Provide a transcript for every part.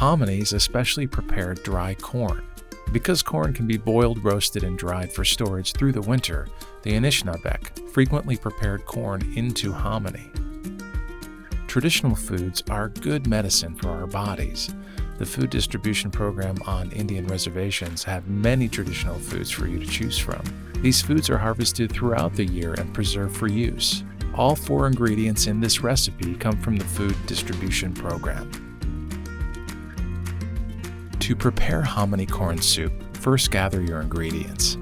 Hominy is especially prepared dry corn. Because corn can be boiled, roasted, and dried for storage through the winter, the Anishinaabek frequently prepared corn into hominy. Traditional foods are good medicine for our bodies. The food distribution program on Indian reservations have many traditional foods for you to choose from. These foods are harvested throughout the year and preserved for use. All 4 ingredients in this recipe come from the food distribution program. To prepare hominy corn soup, first gather your ingredients.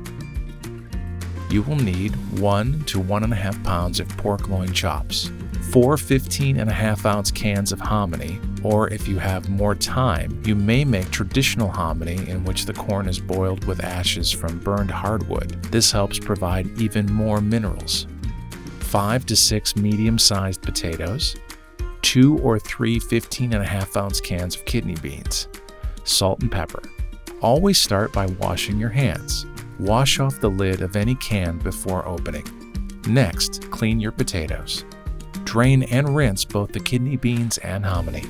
You will need 1 to 1.5 pounds of pork loin chops, 4 15.5-ounce cans of hominy, or if you have more time, you may make traditional hominy in which the corn is boiled with ashes from burned hardwood. This helps provide even more minerals. 5 to 6 medium-sized potatoes, 2 or 3 15.5-ounce cans of kidney beans, salt and pepper. Always start by washing your hands. Wash off the lid of any can before opening. Next, clean your potatoes. Drain and rinse both the kidney beans and hominy.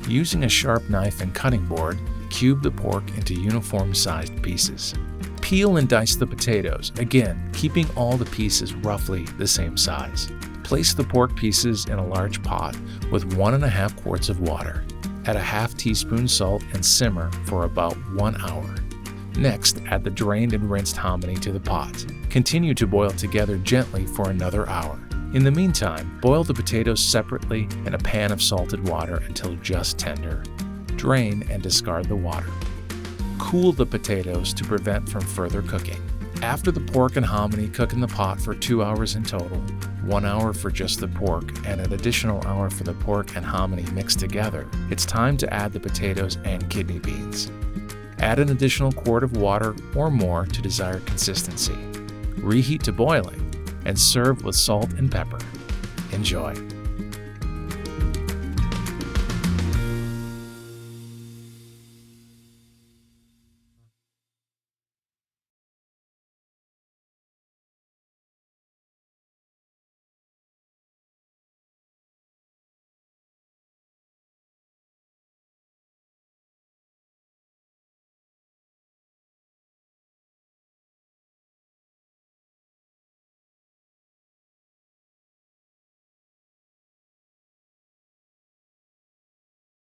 Using a sharp knife and cutting board, cube the pork into uniform-sized pieces. Peel and dice the potatoes, again, keeping all the pieces roughly the same size. Place the pork pieces in a large pot with 1.5 quarts of water. Add a half teaspoon salt and simmer for about 1 hour. Next, add the drained and rinsed hominy to the pot. Continue to boil together gently for another hour. In the meantime, boil the potatoes separately in a pan of salted water until just tender. Drain and discard the water. Cool the potatoes to prevent from further cooking. After the pork and hominy cook in the pot for 2 hours in total, 1 hour for just the pork and an additional hour for the pork and hominy mixed together, it's time to add the potatoes and kidney beans. Add an additional quart of water or more to desired consistency. Reheat to boiling and serve with salt and pepper. Enjoy.